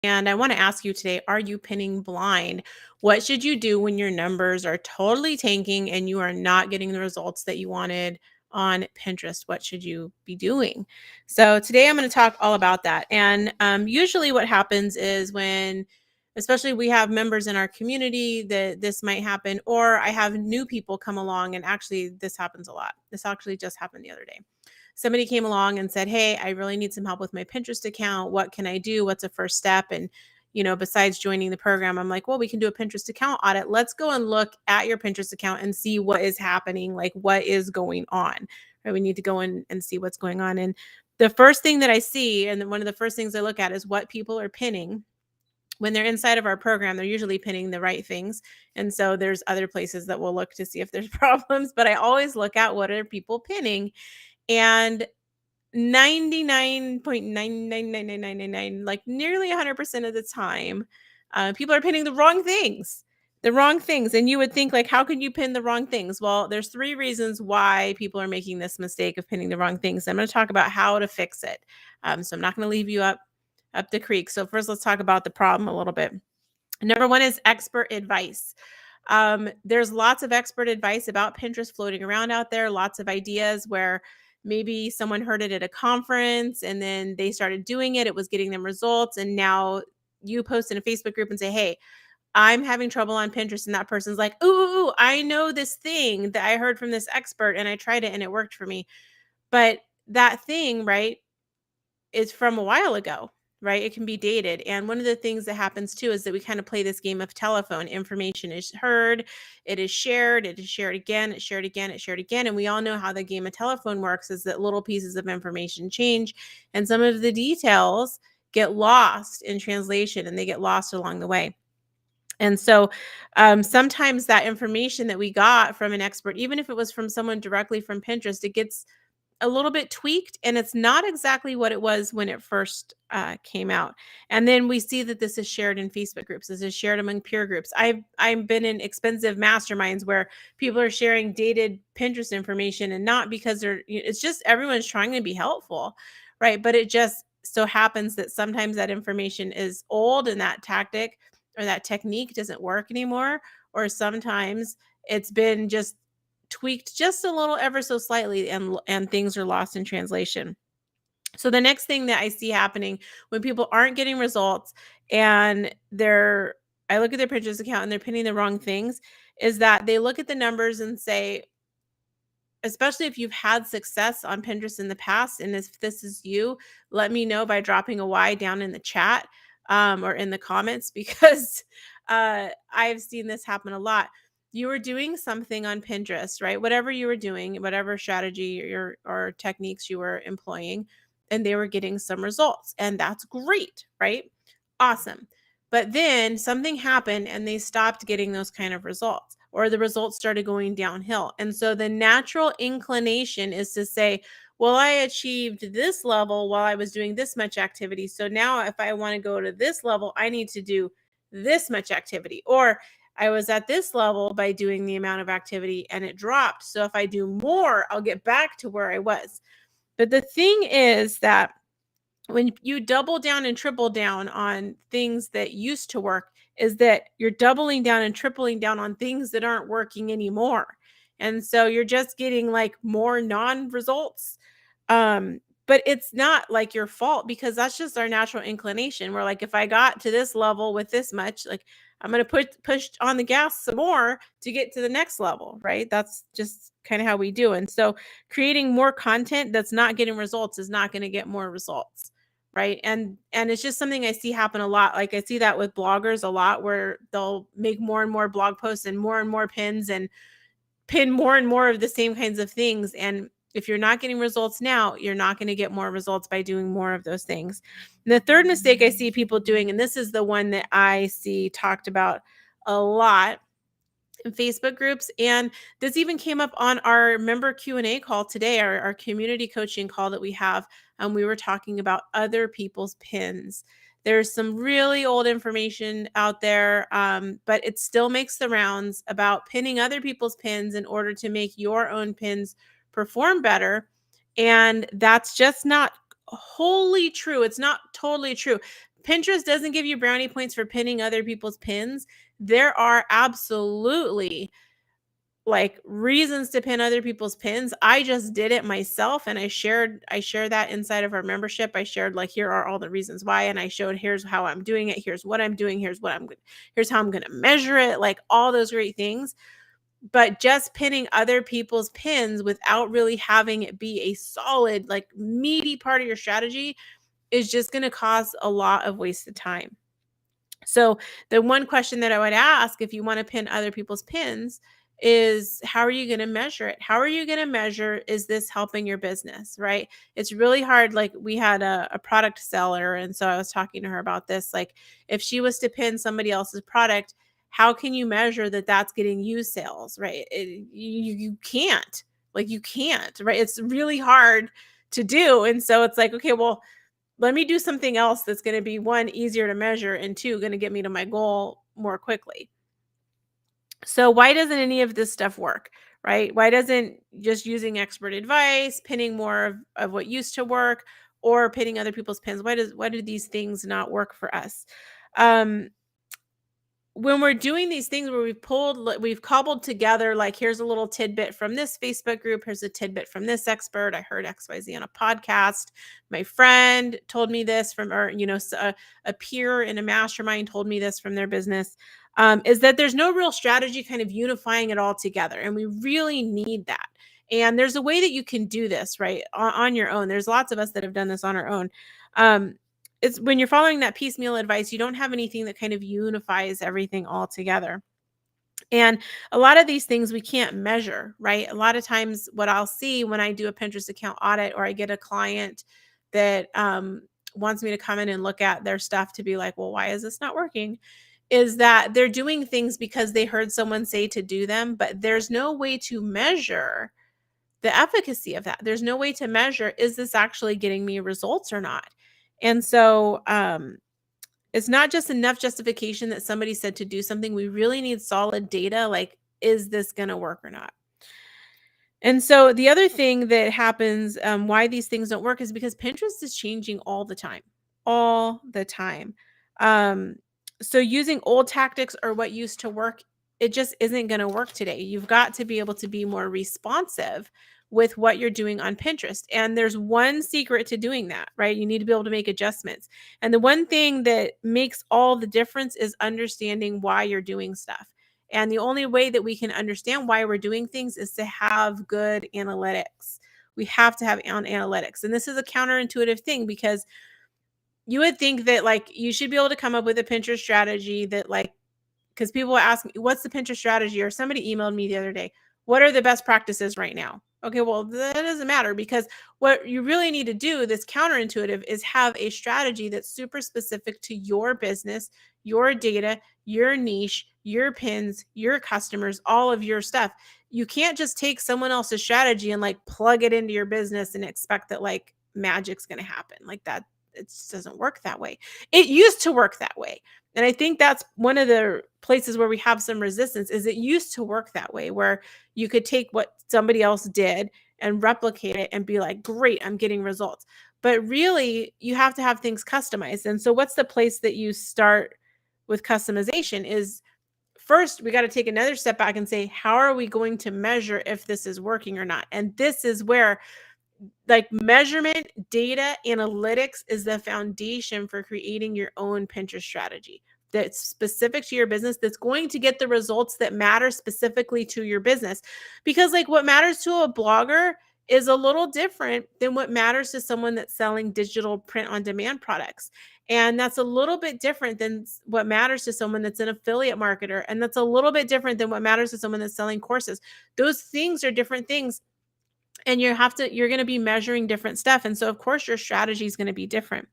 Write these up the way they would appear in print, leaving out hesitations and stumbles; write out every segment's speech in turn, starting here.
And I want to ask you today, are you pinning blind? What should you do when your numbers are totally tanking and you are not getting the results that you wanted on Pinterest? What should you be doing? So today I'm going to talk all about that. And usually what happens is when, especially we have members in our community that this might happen, or I have new people come along, and actually this happens a lot. This actually just happened the other day. Somebody came along and said, "Hey, I really need some help with my Pinterest account. What can I do? What's a first step?" And, besides joining the program, I'm like, well, we can do a Pinterest account audit. Let's go and look at your Pinterest account and see what is happening, like what is going on. Right? We need to go in and see what's going on. And the first thing that I see, and one of the first things I look at, is what people are pinning. When they're inside of our program, they're usually pinning the right things. And so there's other places that we'll look to see if there's problems, but I always look at what are people pinning. And 99.9999999, like nearly 100% of the time, people are pinning the wrong things. The wrong things. And you would think, like, how can you pin the wrong things? Well, there's 3 reasons why people are making this mistake of pinning the wrong things. I'm going to talk about how to fix it. So I'm not going to leave you up the creek. So first, let's talk about the problem a little bit. Number 1 is expert advice. There's lots of expert advice about Pinterest floating around out there, lots of ideas where maybe someone heard it at a conference and then they started doing it. It was getting them results. And now you post in a Facebook group and say, "Hey, I'm having trouble on Pinterest." And that person's like, "Ooh, I know this thing that I heard from this expert and I tried it and it worked for me." But that thing, right, is from a while ago, right? It can be dated. And one of the things that happens too is that we kind of play this game of telephone. Information is heard, it is shared again, it's shared again, it's shared again. And we all know how the game of telephone works, is that little pieces of information change and some of the details get lost in translation and they get lost along the way. And so sometimes that information that we got from an expert, even if it was from someone directly from Pinterest, it gets a little bit tweaked and it's not exactly what it was when it first came out. And then we see that this is shared in Facebook groups. This is shared among peer groups. I've been in expensive masterminds where people are sharing dated Pinterest information, and not because it's just everyone's trying to be helpful, right? But it just so happens that sometimes that information is old and that tactic or that technique doesn't work anymore, or sometimes it's been just tweaked just a little, ever so slightly, and things are lost in translation. So the next thing that I see happening when people aren't getting results and I look at their Pinterest account and they're pinning the wrong things, is that they look at the numbers and say, especially if you've had success on Pinterest in the past, and if this is you, let me know by dropping a Y down in the chat or in the comments, because I've seen this happen a lot. You were doing something on Pinterest, right? Whatever you were doing, whatever strategy or techniques you were employing, and they were getting some results. And that's great, right? Awesome. But then something happened and they stopped getting those kind of results, or the results started going downhill. And so the natural inclination is to say, well, I achieved this level while I was doing this much activity. So now if I want to go to this level, I need to do this much activity. Or I was at this level by doing the amount of activity and it dropped. So if I do more, I'll get back to where I was. But the thing is that when you double down and triple down on things that used to work, is that you're doubling down and tripling down on things that aren't working anymore. And so you're just getting like more non-results. But it's not like your fault, because that's just our natural inclination. We're like, if I got to this level with this much, like I'm going to push on the gas some more to get to the next level, right? That's just kind of how we do. And so creating more content that's not getting results is not going to get more results, right? And it's just something I see happen a lot. Like I see that with bloggers a lot, where they'll make more and more blog posts and more pins and pin more and more of the same kinds of things. And if you're not getting results now, you're not going to get more results by doing more of those things. And the third mistake I see people doing, and this is the one that I see talked about a lot in Facebook groups, and this even came up on our member Q&A call today, our community coaching call that we have. We were talking about other people's pins. There's some really old information out there, but it still makes the rounds about pinning other people's pins in order to make your own pins perform better. And that's just not wholly true. It's not totally true. Pinterest doesn't give you brownie points for pinning other people's pins. There are absolutely like reasons to pin other people's pins. I just did it myself, and I shared that inside of our membership. I shared like, here are all the reasons why, and I showed here's how I'm doing it, here's what I'm doing, here's how I'm going to measure it, like all those great things. But just pinning other people's pins without really having it be a solid, like meaty part of your strategy is just going to cause a lot of wasted time. So the one question that I would ask if you want to pin other people's pins is, how are you going to measure it? How are you going to measure, is this helping your business, right? It's really hard. Like we had a product seller, and so I was talking to her about this. Like if she was to pin somebody else's product, how can you measure that that's getting you sales, right? You can't, like you can't, right? It's really hard to do. And so it's like, okay, well, let me do something else that's going to be, one, easier to measure, and two, going to get me to my goal more quickly. So why doesn't any of this stuff work, right? Why doesn't just using expert advice, pinning more of what used to work, or pinning other people's pins? Why do these things not work for us? When we're doing these things where we've cobbled together, like, here's a little tidbit from this Facebook group, here's a tidbit from this expert, I heard XYZ on a podcast, my friend told me this from, or, a peer in a mastermind told me this from their business, is that there's no real strategy kind of unifying it all together. And we really need that. And there's a way that you can do this, right, on your own. There's lots of us that have done this on our own. It's when you're following that piecemeal advice, you don't have anything that kind of unifies everything all together. And a lot of these things we can't measure, right? A lot of times what I'll see when I do a Pinterest account audit, or I get a client that wants me to come in and look at their stuff to be like, well, why is this not working? Is that they're doing things because they heard someone say to do them, but there's no way to measure the efficacy of that. There's no way to measure, is this actually getting me results or not? And so it's not just enough justification that somebody said to do something. We really need solid data, like, is this going to work or not? And so the other thing that happens, why these things don't work, is because Pinterest is changing all the time, all the time. Um, so using old tactics or what used to work, it just isn't going to work today. You've got to be able to be more responsive with what you're doing on Pinterest. And there's one secret to doing that, right? You need to be able to make adjustments. And the one thing that makes all the difference is understanding why you're doing stuff. And the only way that we can understand why we're doing things is to have good analytics. We have to have analytics. And this is a counterintuitive thing, because you would think that, like, you should be able to come up with a Pinterest strategy that, like, because people ask me, what's the Pinterest strategy? Or somebody emailed me the other day, what are the best practices right now? Okay, well, that doesn't matter, because what you really need to do, this counterintuitive, is have a strategy that's super specific to your business, your data, your niche, your pins, your customers, all of your stuff. You can't just take someone else's strategy and like plug it into your business and expect that like magic's going to happen. Like that, it just doesn't work that way. It used to work that way. And I think that's one of the places where we have some resistance, is it used to work that way, where you could take what somebody else did and replicate it and be like, great, I'm getting results. But really, you have to have things customized. And so what's the place that you start with customization is, first, we got to take another step back and say, how are we going to measure if this is working or not? And this is where, like, measurement, data, analytics is the foundation for creating your own Pinterest strategy that's specific to your business, that's going to get the results that matter specifically to your business. Because, like, what matters to a blogger is a little different than what matters to someone that's selling digital print on demand products. And that's a little bit different than what matters to someone that's an affiliate marketer. And that's a little bit different than what matters to someone that's selling courses. Those things are different things. And you're going to be measuring different stuff. And so, of course, your strategy is going to be different.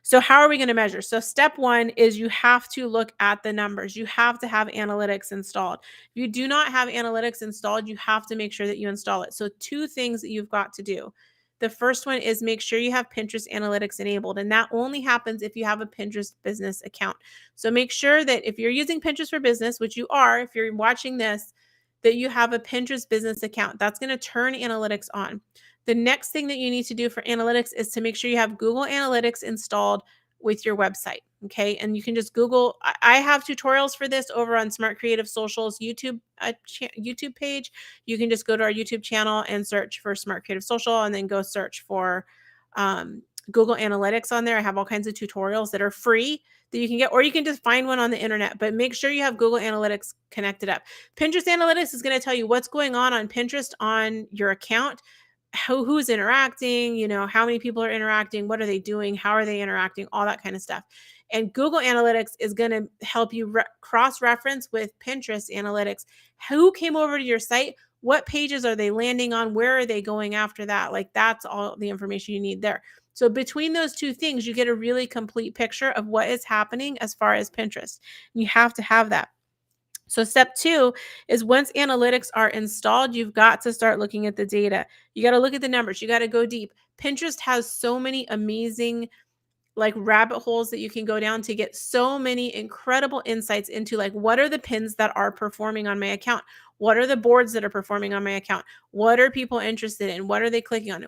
So how are we going to measure? So step one is you have to look at the numbers. You have to have analytics installed. If you do not have analytics installed, you have to make sure that you install it. So two things that you've got to do. The first one is make sure you have Pinterest analytics enabled. And that only happens if you have a Pinterest business account. So make sure that if you're using Pinterest for business, which you are, if you're watching this, that you have a Pinterest business account. That's going to turn analytics on. The next thing that you need to do for analytics is to make sure you have Google Analytics installed with your website. Okay. And you can just Google. I have tutorials for this over on Smart Creative Social's YouTube page. You can just go to our YouTube channel and search for Smart Creative Social, and then go search for um, Google Analytics on there. I have all kinds of tutorials that are free that you can get, or you can just find one on the internet, but make sure you have Google Analytics connected up. Pinterest Analytics is going to tell you what's going on Pinterest on your account, who's interacting, how many people are interacting, what are they doing, how are they interacting, all that kind of stuff. And Google Analytics is going to help you cross-reference with Pinterest Analytics. Who came over to your site? What pages are they landing on? Where are they going after that? Like, that's all the information you need there. So between those two things, you get a really complete picture of what is happening as far as Pinterest. You have to have that. So step 2 is, once analytics are installed, you've got to start looking at the data. You got to look at the numbers. You got to go deep. Pinterest has so many amazing like rabbit holes that you can go down to get so many incredible insights into, like, what are the pins that are performing on my account? What are the boards that are performing on my account? What are people interested in? What are they clicking on?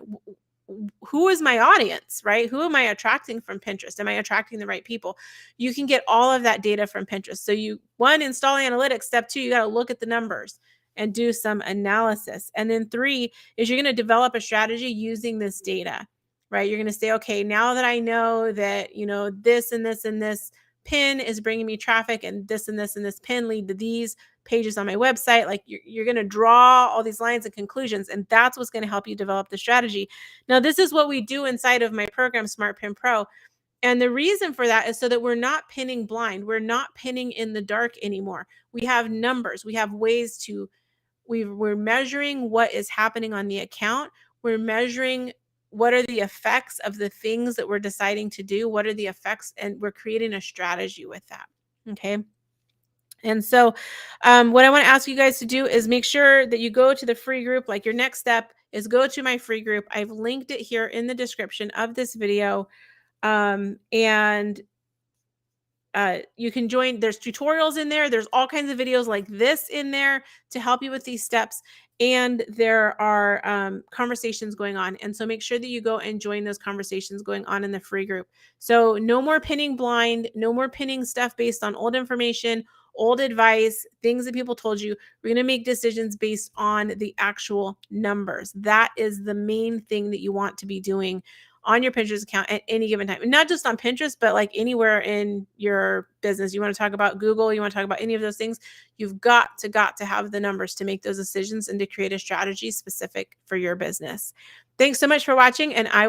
Who is my audience, right? Who am I attracting from Pinterest? Am I attracting the right people? You can get all of that data from Pinterest. So install analytics. Step 2, you got to look at the numbers and do some analysis. And then 3 is, you're going to develop a strategy using this data, right? You're going to say, okay, now that I know that, this and this and this pin is bringing me traffic, and this and this and this pin lead to these pages on my website, like, you're going to draw all these lines and conclusions, and that's what's going to help you develop the strategy. Now, this is what we do inside of my program, Smart Pin Pro. And the reason for that is so that we're not pinning blind. We're not pinning in the dark anymore. We have numbers. We have ways to, we're measuring what is happening on the account. We're measuring what are the effects of the things that we're deciding to do. What are the effects? And we're creating a strategy with that. Okay. And so what I want to ask you guys to do is make sure that you go to the free group. Like, your next step is go to my free group. I've linked it here in the description of this video. And you can join. There's tutorials in there. There's all kinds of videos like this in there to help you with these steps. And there are conversations going on. And so make sure that you go and join those conversations going on in the free group. So no more pinning blind, no more pinning stuff based on old information, old advice, things that people told you. We're going to make decisions based on the actual numbers. That is the main thing that you want to be doing on your Pinterest account at any given time. And not just on Pinterest, but like anywhere in your business. You want to talk about Google, you want to talk about any of those things, you've got to have the numbers to make those decisions and to create a strategy specific for your business. Thanks so much for watching, and I will